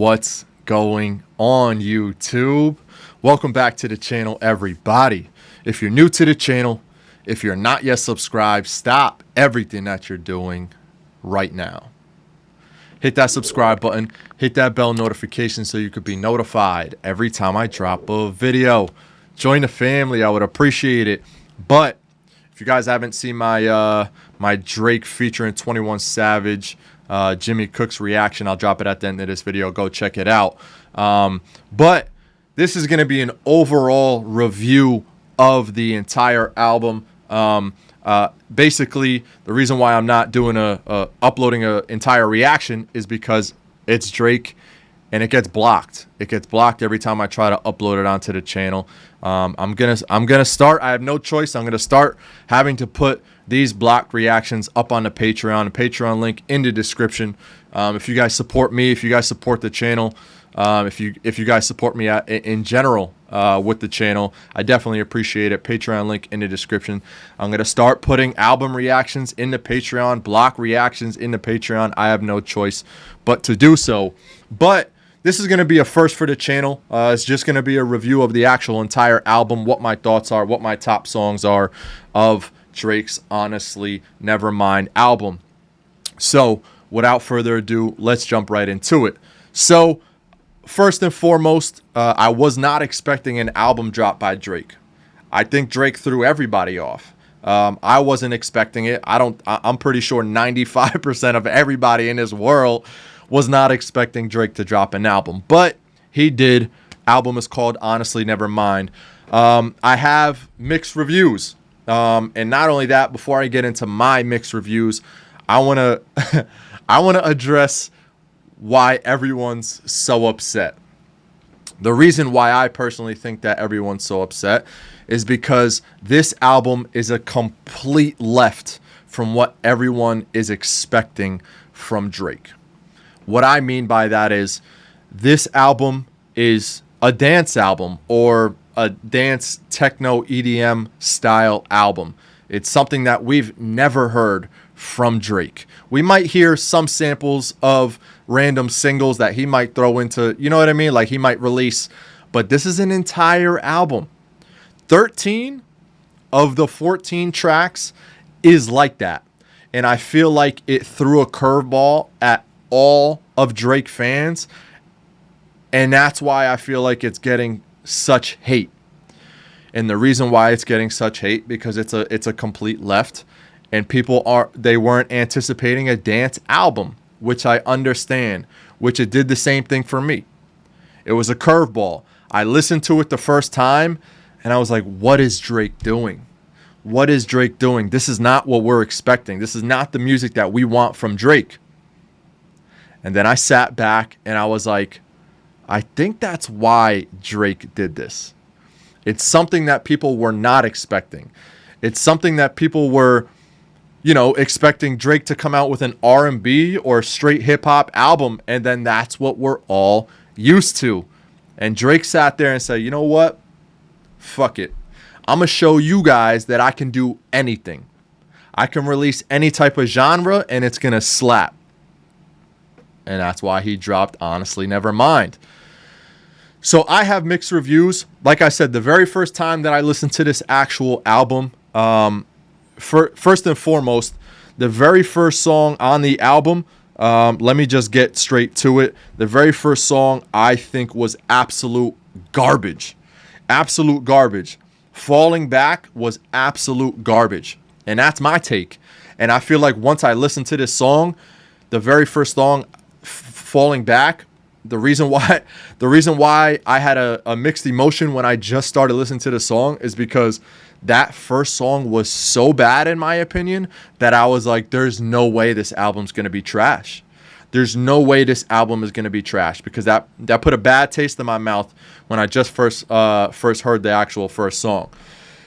What's going on, YouTube? Welcome back to the channel, everybody. If you're new to the channel, if you're not yet subscribed, stop everything that you're doing right now. Hit that subscribe button, hit that bell notification so you could be notified every time I drop a video. Join the family, I would appreciate it. But if you guys haven't seen my my Drake featuring 21 Savage, Jimmy Cook's reaction, I'll drop it at the end of this video. Go check it out. But this is going to be an overall review of the entire album. Basically, the reason why I'm not doing uploading an entire reaction is because it's Drake and it gets blocked. It gets blocked every time I try to upload it onto the channel. I'm gonna start. I have no choice. I'm gonna start having to put these blocked reactions up on the Patreon. The Patreon link in the description. If you guys support me, if you guys support the channel, if you guys support me in general with the channel, I definitely appreciate it. Patreon link in the description. I'm gonna start putting album reactions in the Patreon, block reactions in the Patreon. I have no choice but to do so. But this is going to be a first for the channel. It's just going to be a review of the actual entire album, what my thoughts are, what my top songs are of Drake's Honestly Nevermind album. So without further ado, let's jump right into it. So first and foremost, I was not expecting an album drop by Drake. I think Drake threw everybody off. I wasn't expecting it. I'm pretty sure 95% of everybody in this world was not expecting Drake to drop an album, but he did. Album is called Honestly Nevermind. I have mixed reviews, and not only that, before I get into my mixed reviews, I wanna address why everyone's so upset. The reason why I personally think that everyone's so upset is because this album is a complete left from what everyone is expecting from Drake. What I mean by that is this album is a dance album or a dance techno EDM style album. It's something that we've never heard from Drake. We might hear some samples of random singles that he might throw into, you know what I mean? Like he might release, but this is an entire album. 13 of the 14 tracks is like that. And I feel like it threw a curveball at all of Drake fans, and that's why I feel like it's getting such hate. And the reason why it's getting such hate because it's a complete left, and people weren't anticipating a dance album, which I understand, which it did the same thing for me. It was a curveball. I listened to it the first time and I was like, what is Drake doing? What is Drake doing? This is not what we're expecting. This is not the music that we want from Drake. And then I sat back and I was like, I think that's why Drake did this. It's something that people were not expecting. It's something that people were, expecting Drake to come out with an R&B or straight hip hop album. And then that's what we're all used to. And Drake sat there and said, you know what? Fuck it. I'm going to show you guys that I can do anything. I can release any type of genre and it's going to slap. And that's why he dropped Honestly Nevermind. So I have mixed reviews. Like I said, the very first time that I listened to this actual album, first and foremost, the very first song on the album, let me just get straight to it. The very first song I think was absolute garbage. Absolute garbage. Falling Back was absolute garbage. And that's my take. And I feel like once I listened to this song, the very first song, Falling Back, the reason why I had a mixed emotion when I just started listening to the song is because that first song was so bad in my opinion that I was like, there's no way this album's going to be trash. There's no way this album is going to be trash, because that put a bad taste in my mouth when I just first heard the actual first song.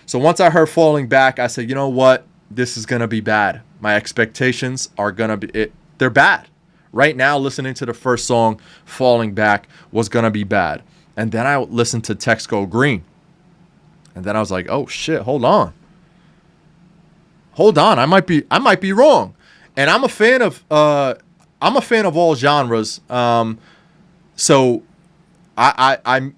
So once I heard Falling Back, I said, you know what? This is going to be bad. My expectations are going to be they're bad. Right now, listening to the first song, Falling Back, was going to be bad. And then I listened to Text Go Green. And then I was like, oh shit, hold on. I might be wrong. And I'm a fan of all genres. So I'm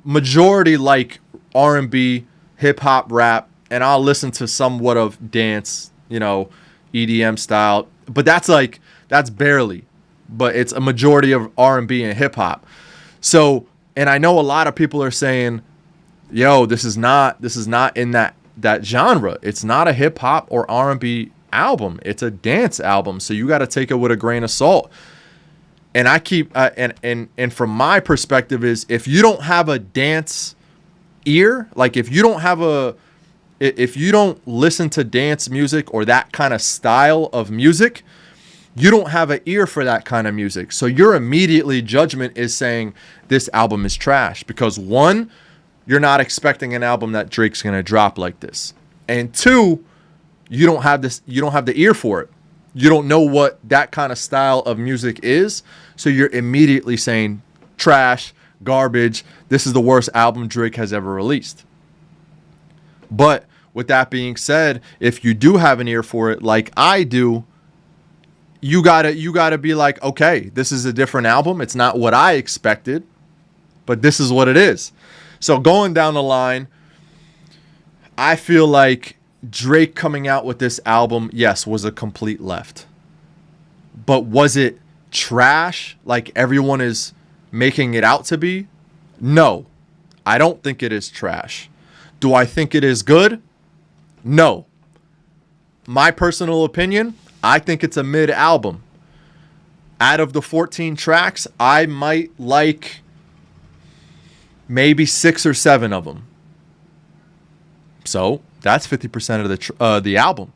majority like R&B, hip hop, rap, and I'll listen to somewhat of dance, EDM style. But that's barely. But it's a majority of R&B and hip hop. So, and I know a lot of people are saying, "Yo, this is not in that genre. It's not a hip hop or R&B album. It's a dance album. So you got to take it with a grain of salt." And I keep and from my perspective is, if you don't have a dance ear, like if you don't listen to dance music or that kind of style of music, you don't have an ear for that kind of music. So your immediately judgment is saying this album is trash because, one, you're not expecting an album that Drake's going to drop like this. And two, you don't have the ear for it. You don't know what that kind of style of music is. So you're immediately saying trash, garbage. This is the worst album Drake has ever released. But with that being said, if you do have an ear for it, like I do, you gotta be like, okay, this is a different album. It's not what I expected, but this is what it is. So going down the line, I feel like Drake coming out with this album, yes, was a complete left. But was it trash like everyone is making it out to be? No, I don't think it is trash. Do I think it is good? No. My personal opinion, I think it's a mid album. Out of the 14 tracks, I might like maybe 6 or 7 of them. So that's 50% of the album.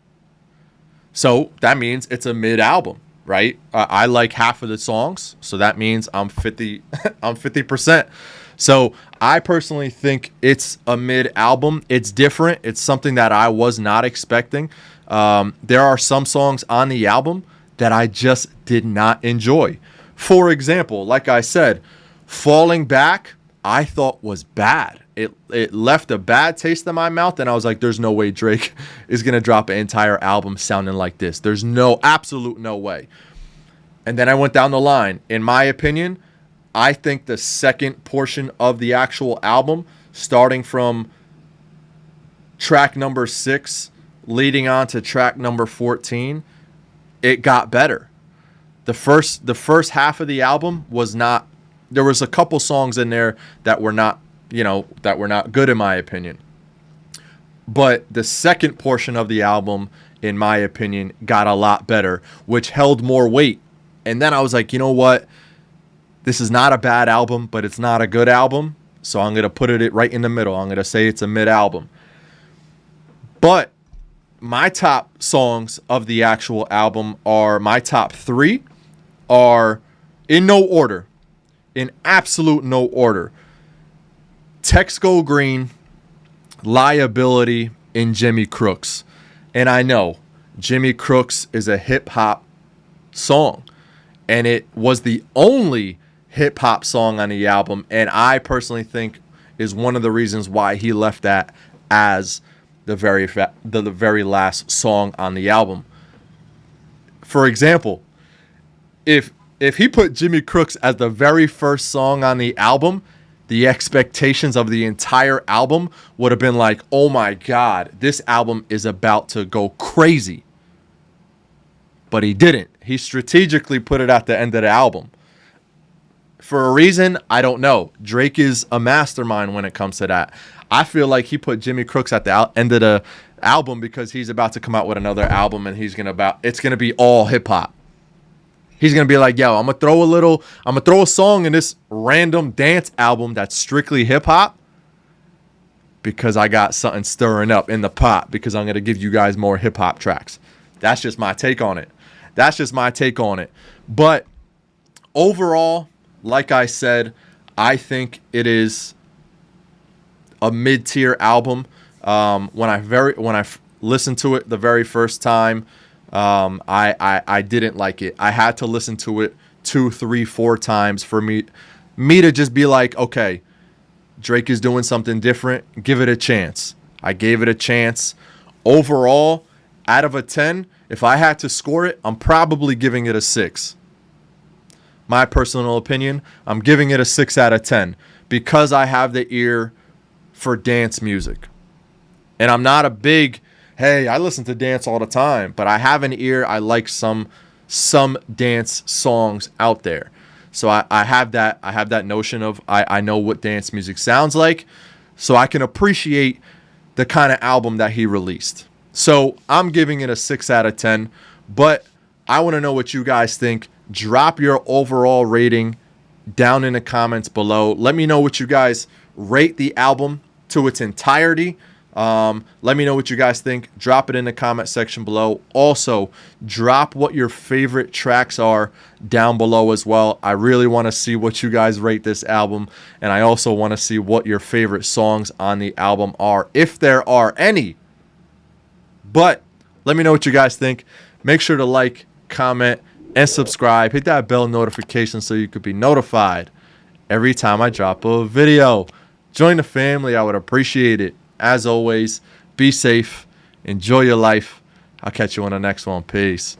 So that means it's a mid album, right? I like half of the songs, so that means I'm 50. I'm 50%. So I personally think it's a mid album. It's different. It's something that I was not expecting. There are some songs on the album that I just did not enjoy. For example, like I said, Falling Back, I thought was bad. It left a bad taste in my mouth, and I was like, there's no way Drake is going to drop an entire album sounding like this. There's absolute no way. And then I went down the line. In my opinion, I think the second portion of the actual album, starting from track number 6, leading on to track number 14, it got better. The first half of the album was not. There was a couple songs in there that were not, good in my opinion. But the second portion of the album, in my opinion, got a lot better, which held more weight. And then I was like, you know what? This is not a bad album, but it's not a good album. So I'm going to put it right in the middle. I'm going to say it's a mid album. But my top songs of the actual album are, my top 3 are in no order. In absolute no order. Text Go Green, Liability, and Jimmy Crooks. And I know Jimmy Crooks is a hip hop song, and it was the only hip hop song on the album, and I personally think is one of the reasons why he left that as the very last song on the album. For example, if he put Jimmy Crooks as the very first song on the album, the expectations of the entire album would have been like, oh my God, this album is about to go crazy. But he didn't. He strategically put it at the end of the album. For a reason, I don't know. Drake is a mastermind when it comes to that. I feel like he put Jimmy Crooks at the end of the album because he's about to come out with another album, and it's gonna be all hip hop. He's gonna be like, yo, I'm gonna throw a song in this random dance album that's strictly hip hop because I got something stirring up in the pot, because I'm gonna give you guys more hip hop tracks. That's just my take on it. But overall, like I said, I think it is a mid-tier album. When I listened to it the very first time, I didn't like it. I had to listen to it 2, 3, 4 times for me to just be like, okay, Drake is doing something different. Give it a chance. I gave it a chance. Overall, out of a 10, if I had to score it, I'm probably giving it a 6. my personal opinion, I'm giving it a 6 out of 10 because I have the ear for dance music. And I'm not a big, hey, I listen to dance all the time, but I have an ear. I like some dance songs out there. So I have that notion of I know what dance music sounds like, so I can appreciate the kind of album that he released. So I'm giving it a 6 out of 10, but I want to know what you guys think. Drop your overall rating down in the comments below. Let me know what you guys rate the album to its entirety. Let me know what you guys think. Drop it in the comment section below. Also, drop what your favorite tracks are down below as well. I really want to see what you guys rate this album, and I also want to see what your favorite songs on the album are, if there are any. But let me know what you guys think. Make sure to like, comment, and subscribe. Hit that bell notification so you could be notified every time I drop a video. Join the family. I would appreciate it. As always, be safe. Enjoy your life. I'll catch you on the next one. Peace.